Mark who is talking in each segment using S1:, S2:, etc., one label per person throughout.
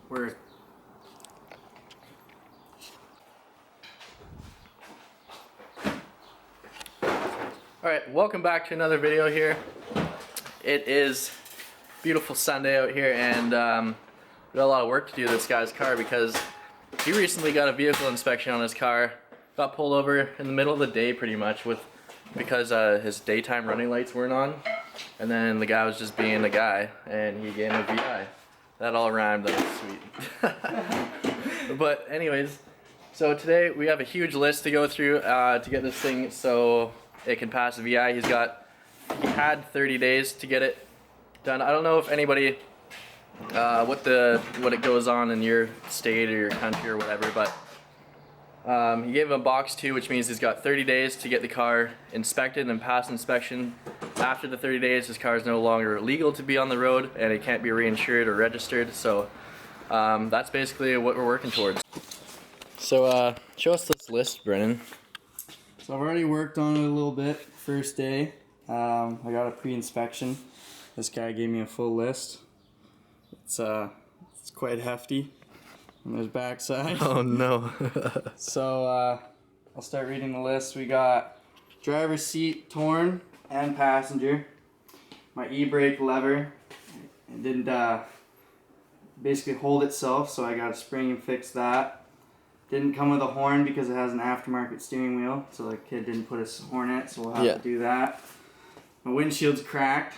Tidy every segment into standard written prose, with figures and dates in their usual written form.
S1: We're Alright, welcome back to another video here. It is a beautiful Sunday out here, and we got a lot of work to do to this guy's car because he recently got a vehicle inspection on his car. Got pulled over in the middle of the day pretty much because his daytime running lights weren't on, and then the guy was just being a guy and he gave him a VI. That all rhymed, that was sweet. But anyways, so today we have a huge list to go through to get this thing so it can pass the VI. He had 30 days to get it done. I don't know if anybody what it goes on in your state or your country or whatever, but he gave him a box 2, which means he's got 30 days to get the car inspected and pass inspection. After the 30 days, his car is no longer legal to be on the road and it can't be reinsured or registered. So that's basically what we're working towards. So show us this list, Brennan.
S2: So I've already worked on it a little bit. First day, I got a pre-inspection. This guy gave me a full list. It's quite hefty. And there's backside.
S1: Oh no.
S2: So I'll start reading the list. We got driver's seat torn and passenger. My e-brake lever, it didn't basically hold itself, so I got to spring and fix that. Didn't come with a horn because it has an aftermarket steering wheel, so the kid didn't put a horn in it, so we'll have to do that. My windshield's cracked.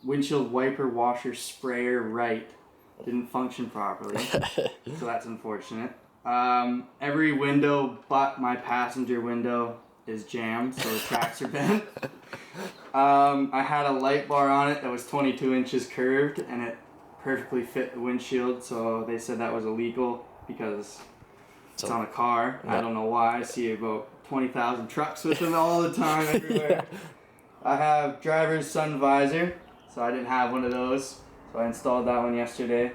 S2: Windshield wiper washer sprayer right didn't function properly, so that's unfortunate. Every window but my passenger window is jammed, so the tracks are bent. I had a light bar on it that was 22 inches curved, and it perfectly fit the windshield, so they said that was illegal because it's on a car. I don't know why. I see about 20,000 trucks with them all the time everywhere. Yeah. I have driver's sun visor, so I didn't have one of those, so I installed that one yesterday.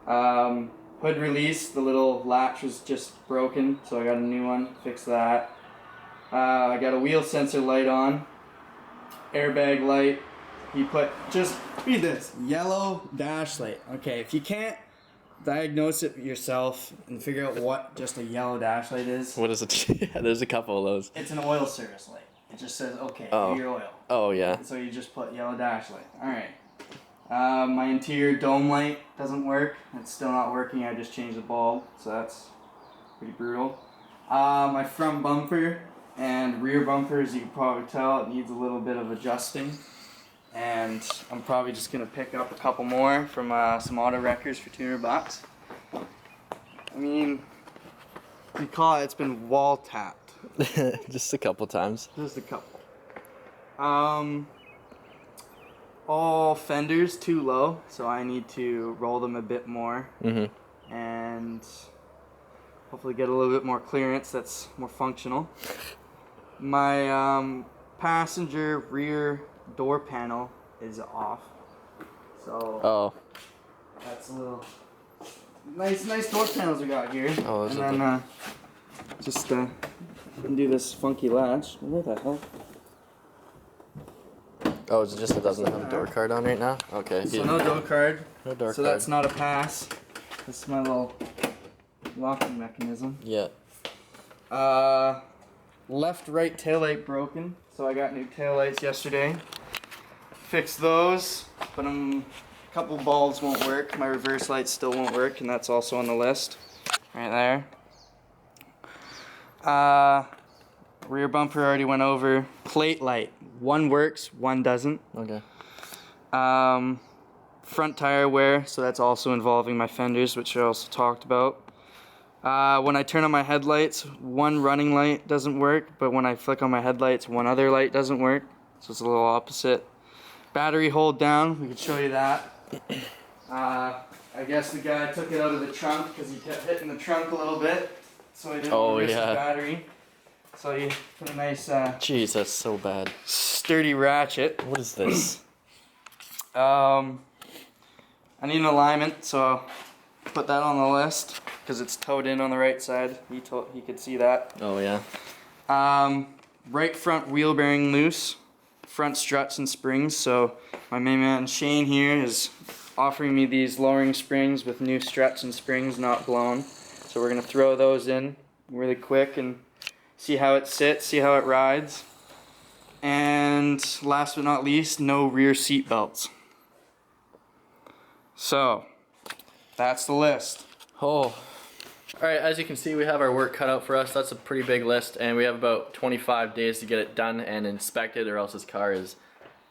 S2: Hood release, the little latch was just broken, so I got a new one, fixed that. I got a wheel sensor light on, airbag light. He put, just read this, yellow dash light. Okay, if you can't diagnose it yourself and figure out what just a yellow dash light is.
S1: What is it? Yeah, there's a couple of those.
S2: It's an oil service light. It just says, okay, your oil.
S1: Oh, yeah.
S2: So you just put yellow dash light. Alright. My interior dome light doesn't work. It's still not working. I just changed the bulb, so that's pretty brutal. My front bumper and rear bumper, as you can probably tell, it needs a little bit of adjusting. And I'm probably just going to pick up a couple more from some auto wreckers for $200. I mean, we call it, it's been wall tapped.
S1: Just a couple times.
S2: Just a couple. All fenders too low, so I need to roll them a bit more. And hopefully get a little bit more clearance that's more functional. My passenger rear door panel is off, so that's a little nice door panels we got here. And then just undo this funky latch. Where the hell?
S1: Oh, is it just it doesn't have a door card on right now? Okay.
S2: So no door card.
S1: No door card.
S2: So that's not a pass. This is my little locking mechanism.
S1: Yeah.
S2: Left right taillight broken, so I got new taillights yesterday. Fixed those, but a couple bulbs won't work. My reverse lights still won't work, and that's also on the list. Right there. Rear bumper already went over. Plate light. One works, one doesn't.
S1: Okay.
S2: Front tire wear, so that's also involving my fenders, which I also talked about. When I turn on my headlights, one running light doesn't work, but when I flick on my headlights, one other light doesn't work. So it's a little opposite. Battery hold down, we could show you that. I guess the guy took it out of the trunk because he kept hitting the trunk a little bit, so he didn't risk the battery. So he put a nice
S1: jeez, that's so bad.
S2: Sturdy ratchet.
S1: What is this?
S2: I need an alignment, so put that on the list because it's towed in on the right side. He could see that.
S1: Oh yeah.
S2: Right front wheel bearing loose. front struts and springs. So my main man Shane here is offering me these lowering springs with new struts and springs not blown. So we're gonna throw those in really quick and see how it sits, see how it rides. And last but not least, no rear seat belts. So that's the list.
S1: Oh. Alright, as you can see, we have our work cut out for us. That's a pretty big list, and we have about 25 days to get it done and inspected, or else his car is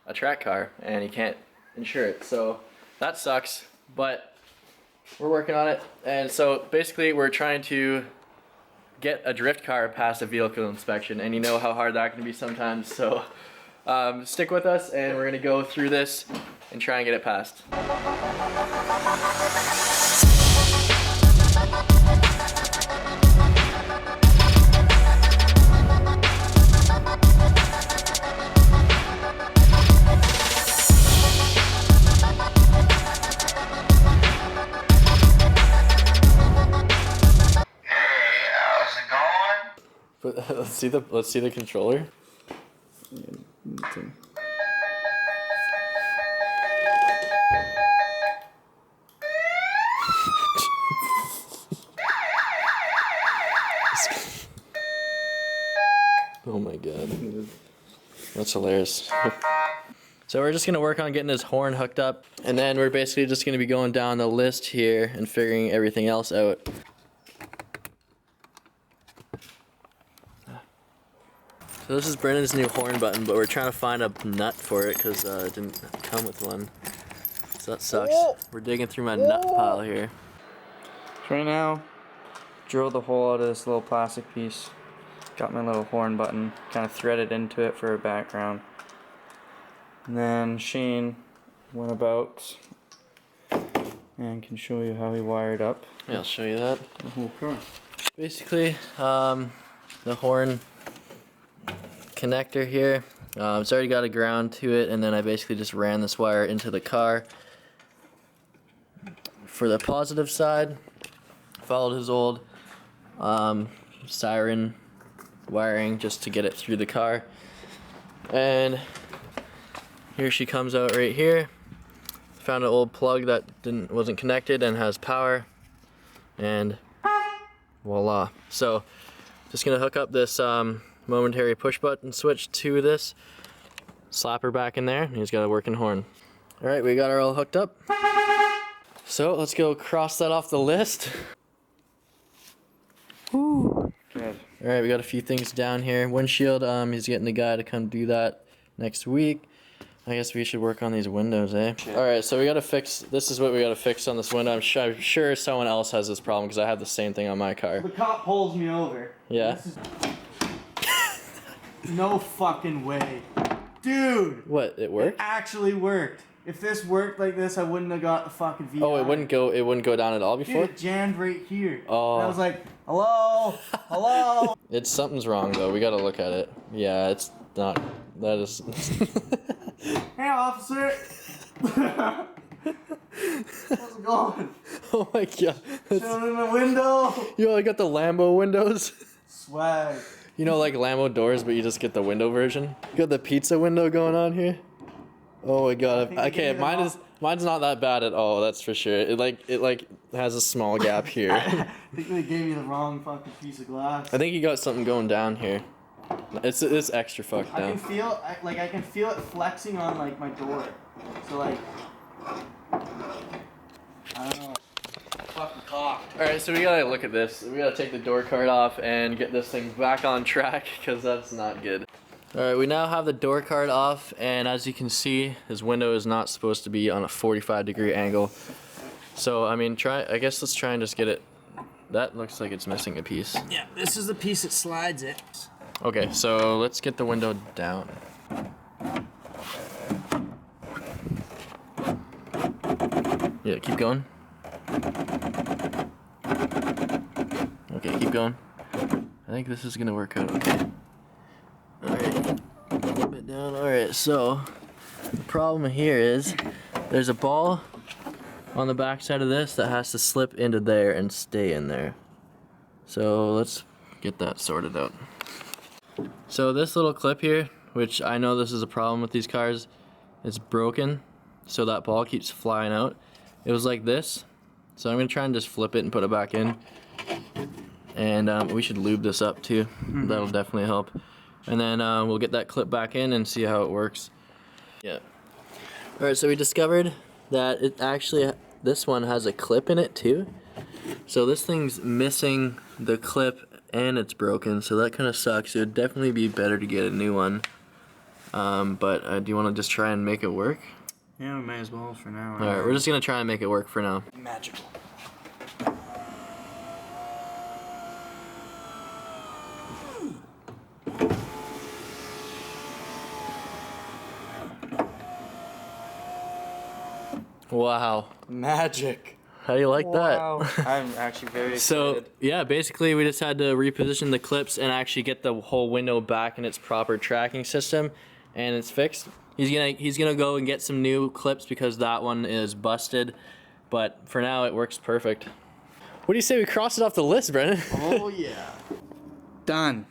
S1: a track car and he can't insure it. So that sucks, but we're working on it. And so basically we're trying to get a drift car past a vehicle inspection, and you know how hard that can be sometimes. So stick with us, and we're gonna go through this and try and get it passed. But let's see the controller. Oh my god, that's hilarious. So we're just gonna work on getting his horn hooked up, and then we're basically just gonna be going down the list here and figuring everything else out. So this is Brendan's new horn button, but we're trying to find a nut for it because it didn't come with one. So that sucks. We're digging through my nut pile here.
S2: So right now, drill the hole out of this little plastic piece. Got my little horn button, kind of threaded into it for a background. And then Shane went about and can show you how he wired up.
S1: Yeah, I'll show you that.
S2: The whole car.
S1: Basically, the horn connector here, it's already got a ground to it, and then I basically just ran this wire into the car. For the positive side, followed his old siren wiring just to get it through the car, and here she comes out right here. Found an old plug that wasn't connected and has power, and voila. So just gonna hook up this momentary push button switch to this, slap her back in there, and he's got a working horn. All right, we got her all hooked up. So let's go cross that off the list. Woo.
S2: Good.
S1: All right, we got a few things down here. Windshield, he's getting the guy to come do that next week. I guess we should work on these windows, eh?
S2: Shit.
S1: All right, so we gotta fix, this is what we gotta fix on this window. I'm sure someone else has this problem because I have the same thing on my car.
S2: The cop pulls me over.
S1: Yeah?
S2: This is... No fucking way. Dude!
S1: What, it worked?
S2: It actually worked. If this worked like this, I wouldn't have got the fucking VI.
S1: Oh, it wouldn't go down at all before?
S2: Dude, it jammed right here.
S1: Oh.
S2: And I was like, hello? Hello?
S1: Something's wrong though, we gotta look at it. Yeah, it's not, that is...
S2: Hey, officer! How's it going?
S1: Oh my god.
S2: Chilling in the window?
S1: Yo, I got the Lambo windows.
S2: Swag.
S1: You know, like Lambo doors, but you just get the window version. You got the pizza window going on here. Oh my god. Okay, mine's not that bad at all. That's for sure. It like has a small gap here.
S2: I think they gave you the wrong fucking piece of glass.
S1: I think you got something going down here. It's extra fucked
S2: I
S1: down.
S2: can feel it flexing on like my door. So like, I don't know. Fucking cocked.
S1: Alright, so we gotta look at this. We gotta take the door card off and get this thing back on track because that's not good. Alright, we now have the door card off, and as you can see, his window is not supposed to be on a 45-degree angle. So, I mean, I guess let's try and just get it. That looks like it's missing a piece.
S2: Yeah, this is the piece that slides it.
S1: Okay, so let's get the window down. Yeah, keep going. Okay, keep going. I think this is gonna work out okay. Alright, a little bit down. Alright, so the problem here is there's a ball on the back side of this that has to slip into there and stay in there. So let's get that sorted out. So this little clip here which I know this is a problem with these cars. It's broken, so that ball keeps flying out. It was like this, so I'm gonna try and just flip it and put it back in. And we should lube this up too. That'll definitely help. And then we'll get that clip back in and see how it works. Yeah. All right, so we discovered that it actually, this one has a clip in it too. So this thing's missing the clip and it's broken, so that kind of sucks. It would definitely be better to get a new one. But do you want to just try and make it work?
S2: Yeah, we may as well for now.
S1: All right, we're just gonna try and make it work for now.
S2: Magical.
S1: Wow.
S2: Magic.
S1: How do you like
S2: Wow. I'm actually very excited.
S1: So yeah, basically we just had to reposition the clips and actually get the whole window back in its proper tracking system, and it's fixed. He's gonna go and get some new clips because that one is busted, but for now it works perfect. What do you say we cross it off the list, Brennan?
S2: Oh yeah. Done.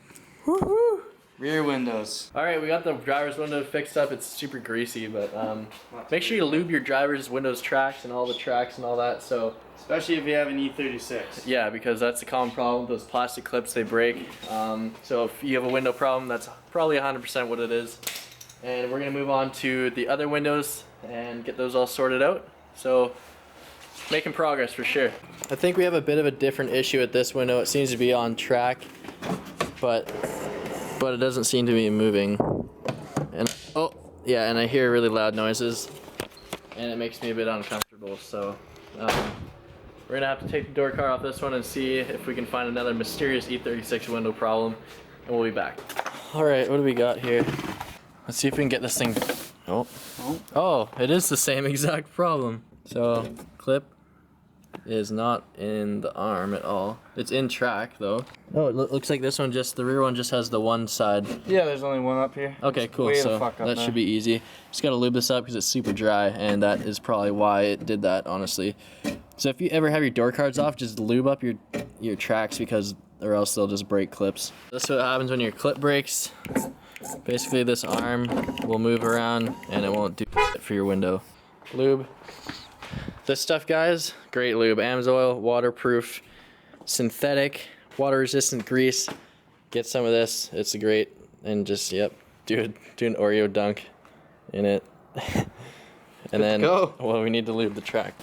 S2: Woohoo! Rear windows.
S1: All right, we got the driver's window fixed up. It's super greasy, but make sure you lube your driver's windows tracks and all the tracks and all that. So
S2: Especially if you have an E36.
S1: yeah, because that's a common problem. Those plastic clips, they break. So if you have a window problem, that's probably 100% what it is. And we're gonna move on to the other windows and get those all sorted out. So making progress for sure. I think we have a bit of a different issue at this window. It seems to be on track, but it doesn't seem to be moving. And oh yeah, and I hear really loud noises, and it makes me a bit uncomfortable. So we're gonna have to take the door car off this one and see if we can find another mysterious E36 window problem, and we'll be back. All right, what do we got here? Let's see if we can get this thing. Oh, it is the same exact problem. So clip is not in the arm at all. It's in track though. Oh, it looks like this one the rear one just has the one side.
S2: Yeah, there's only one up here.
S1: Okay, cool. So that should be easy. Just gotta lube this up because it's super dry, and that is probably why it did that, honestly. So if you ever have your door cards off, just lube up your tracks, because or else they'll just break clips. That's what happens when your clip breaks. Basically this arm will move around and it won't do it for your window. Lube. This stuff, guys, great lube. AMSOIL, waterproof, synthetic, water resistant grease. Get some of this, it's great. And just, yep, do an Oreo dunk in it. And then, well, we need to lube the track.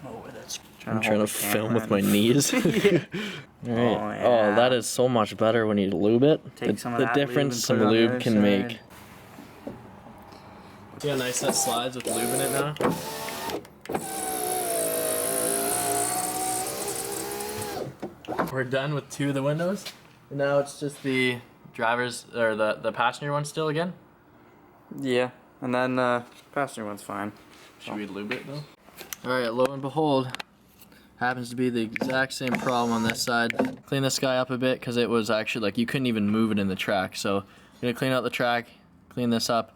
S2: Oh, that's
S1: I'm trying to film with my knees. All right. Oh, that is so much better when you lube it. The difference some lube can make. See how nice that slides with lube in it now? We're done with 2 of the windows. Now it's just the driver's, or the passenger one still again?
S2: Yeah, and then passenger one's fine.
S1: Should we lube it though? Alright, lo and behold, happens to be the exact same problem on this side. Clean this guy up a bit because it was actually like you couldn't even move it in the track. So I'm gonna clean out the track, clean this up,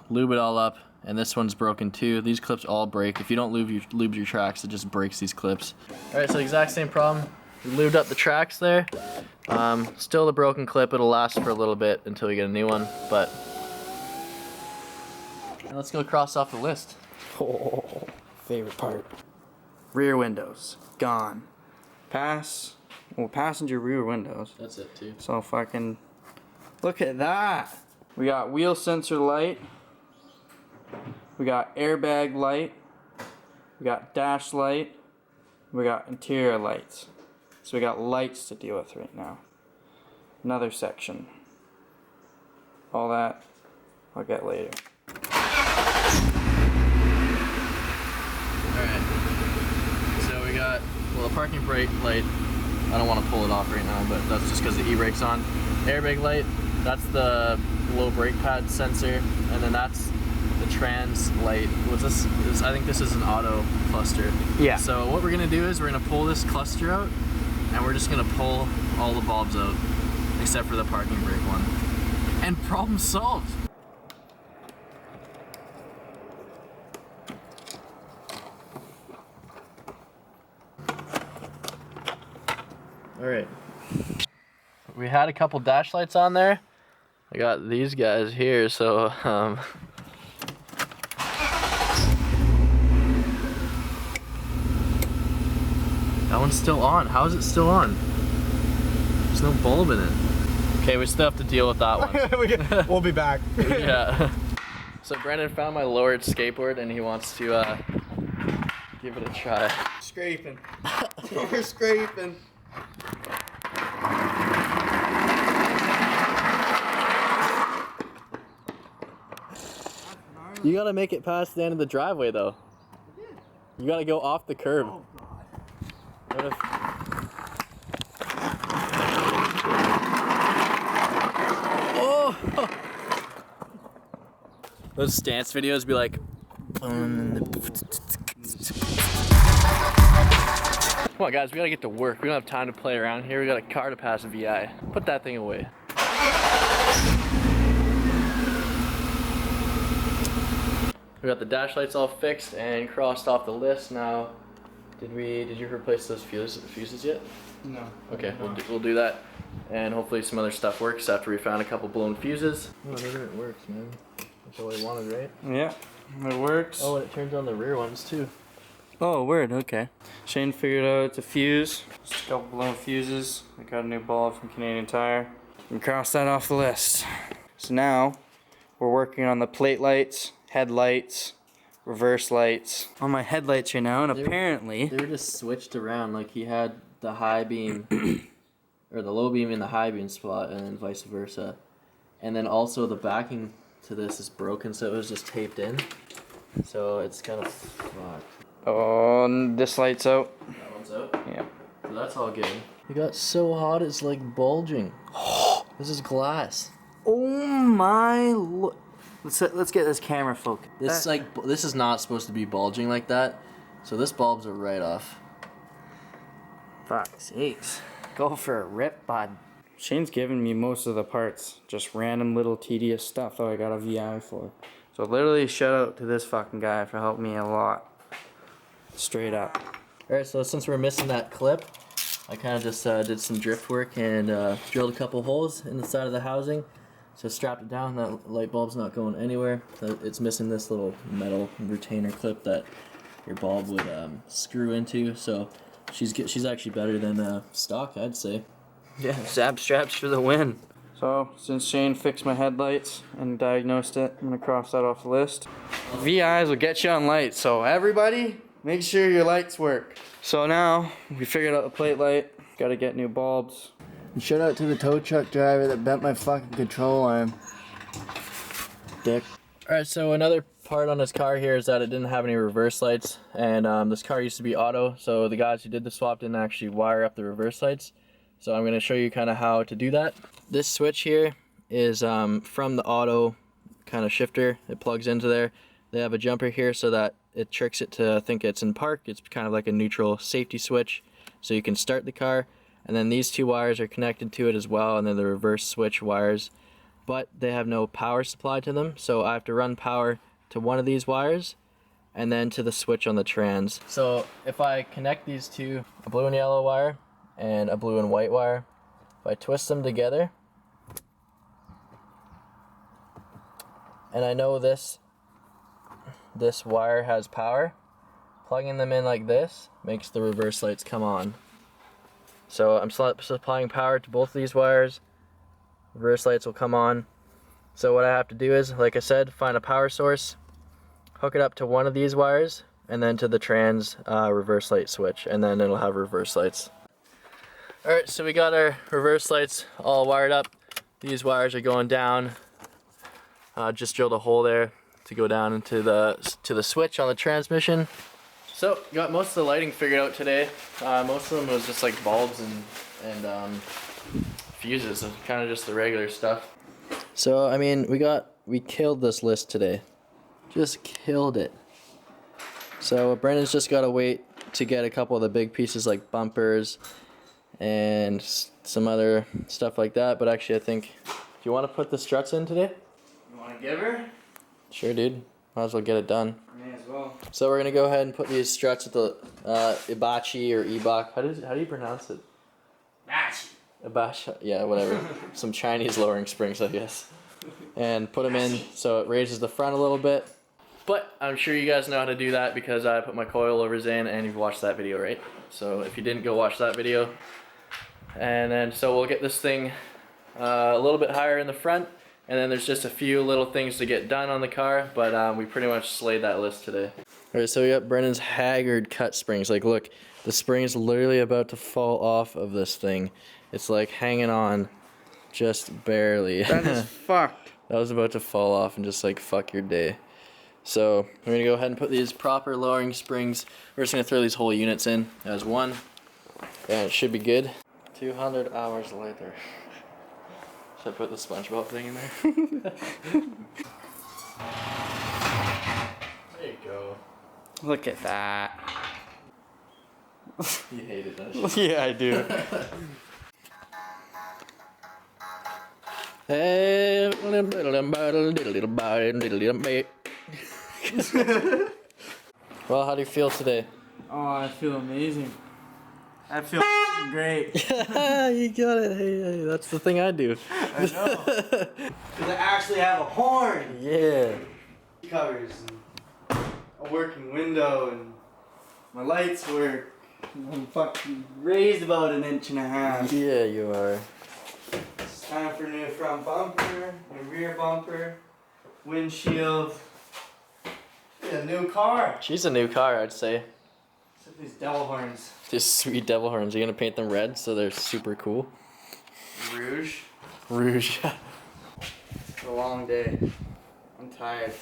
S1: lube it all up, and this one's broken too. These clips all break. If you don't lube your tracks, it just breaks these clips. Alright, so exact same problem. We lubed up the tracks there. Still the broken clip. It'll last for a little bit until we get a new one, but and let's go cross off the list.
S2: Oh, favorite part. Rear windows, gone. Passenger rear windows.
S1: That's it too.
S2: So fucking, look at that. We got wheel sensor light. We got airbag light. We got dash light. We got interior lights. So we got lights to deal with right now. Another section. All that I'll get later.
S1: Alright. So we got, well, the parking brake light, I don't want to pull it off right now, but that's just because the e-brake's on. Airbag light, that's the low brake pad sensor, and then that's the trans light. What's this? I think this is an auto cluster.
S2: Yeah.
S1: So what we're going to do is we're going to pull this cluster out, and we're just going to pull all the bulbs out, except for the parking brake one. And problem solved! Alright. We had a couple dash lights on there. I got these guys here, so that one's still on. How is it still on? There's no bulb in it. Okay, we still have to deal with that one.
S3: We'll be back.
S1: Yeah. So Brendan found my lowered skateboard and he wants to give it a try.
S2: Scraping. We're scraping.
S1: You gotta make it past the end of the driveway though. You gotta go off the curb.
S2: Oh God.
S1: What if... Oh! Those stance videos be like... Come on guys, we gotta get to work. We don't have time to play around here. We got a car to pass a VI. Put that thing away. We got the dash lights all fixed and crossed off the list. Now, did you replace those fuses yet?
S2: No.
S1: Okay, we'll do that, and hopefully some other stuff works after we found a couple blown fuses. Whatever it works, man. That's all we wanted, right?
S2: Yeah, it works.
S1: Oh, and it turns on the rear ones too.
S2: Oh, word, okay. Shane figured out it's a fuse. Just a couple blown fuses. I got a new bulb from Canadian Tire. And cross that off the list. So now, we're working on the plate lights, headlights, reverse lights. On my headlights right now, and apparently...
S1: They were just switched around, like he had the high beam, or the low beam in the high beam spot, and then vice versa. And then also the backing to this is broken, so it was just taped in. So it's kind of fucked.
S2: Oh, and this light's out.
S1: That one's out?
S2: Yeah.
S1: So that's all good. It got so hot it's like bulging. This is glass.
S2: Oh my lord. Let's get this camera focused.
S1: This is not supposed to be bulging like that. So this bulb's a write-off.
S2: Fuck's sakes. Go for a rip, bud. Shane's given me most of the parts. Just random little tedious stuff that I got a VI for. So literally shout out to this fucking guy for helping me a lot. Straight up.
S1: Alright, so since we're missing that clip, I kind of just did some drift work and drilled a couple holes in the side of the housing. So strapped it down, that light bulb's not going anywhere. It's missing this little metal retainer clip that your bulb would screw into. So she's actually better than stock, I'd say.
S2: Yeah, zap straps for the win. So, since Shane fixed my headlights and diagnosed it, I'm gonna cross that off the list. VIs will get you on lights, so everybody, make sure your lights work. So now, we figured out the plate light, gotta get new bulbs.
S3: And shout out to the tow truck driver that bent my fucking control arm. Dick.
S1: Alright, so another part on this car here is that it didn't have any reverse lights, and this car used to be auto, so the guys who did the swap didn't actually wire up the reverse lights. So I'm going to show you kind of how to do that. This switch here is from the auto kind of shifter. It plugs into there. They have a jumper here so that it tricks it to think it's in park. It's kind of like a neutral safety switch, so you can start the car. And then these two wires are connected to it as well, and they're the reverse switch wires. But they have no power supply to them, so I have to run power to one of these wires and then to the switch on the trans. So if I connect these two, a blue and yellow wire and a blue and white wire, if I twist them together, and I know this wire has power, plugging them in like this makes the reverse lights come on. So I'm supplying power to both of these wires, reverse lights will come on. So what I have to do is, like I said, find a power source, hook it up to one of these wires, and then to the trans reverse light switch, and then it'll have reverse lights. Alright, so we got our reverse lights all wired up. These wires are going down. Just drilled a hole there to go down into the switch on the transmission. So, got most of the lighting figured out today. Most of them was just like bulbs and fuses, so kind of just the regular stuff. So, I mean, we killed this list today. Just killed it. So, Brendan's just got to wait to get a couple of the big pieces like bumpers and some other stuff like that. But actually, I think, do you want to put the struts in today?
S2: You wanna give her?
S1: Sure, dude. Might as well get it done.
S2: May as well.
S1: So we're gonna go ahead and put these struts with the Ibachi or Ebach. How do you pronounce it? yeah, whatever. Some Chinese lowering springs, I guess. And put them in so it raises the front a little bit. But I'm sure you guys know how to do that because I put my coilovers in and you've watched that video, right? So if you didn't, go watch that video. And then so we'll get this thing a little bit higher in the front, and then there's just a few little things to get done on the car, but we pretty much slayed that list today. Alright, so we got Brennan's haggard cut springs. Like, look, the spring is literally about to fall off of this thing. It's like hanging on just barely.
S2: That is fucked.
S1: That was about to fall off and just like fuck your day. So we're gonna go ahead and put these proper lowering springs. We're just gonna throw these whole units in as one, and it should be good. 200 hours later. Should I put the SpongeBob thing in there? There you go.
S2: Look at that.
S1: You hate it, don't you?
S2: Yeah, I do.
S1: Well, how do you feel today?
S2: Oh, I feel amazing. I feel great.
S1: You got it. Hey, that's the thing I do.
S2: I know. Because I actually have a horn.
S1: Yeah.
S2: Covers and a working window and my lights work. I'm fucking raised about 1.5 inches.
S1: Yeah, you are.
S2: It's time for a new front bumper, new rear bumper, windshield. A new car.
S1: She's a new car, I'd say.
S2: Except these devil horns.
S1: Just sweet devil horns. You're gonna paint them red so they're super cool.
S2: Rouge.
S1: Rouge.
S2: It's a long day. I'm tired.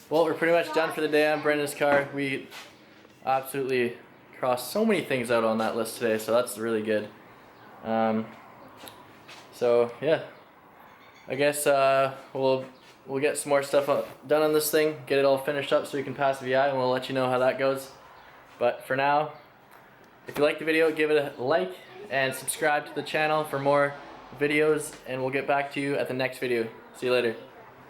S1: Well, we're pretty much done for the day on Brendan's car. We absolutely crossed so many things out on that list today, so that's really good. So yeah, I guess we'll get some more stuff done on this thing, get it all finished up so we can pass the VI, and we'll let you know how that goes. But for now, if you like the video, give it a like and subscribe to the channel for more videos, and we'll get back to you at the next video. See you later.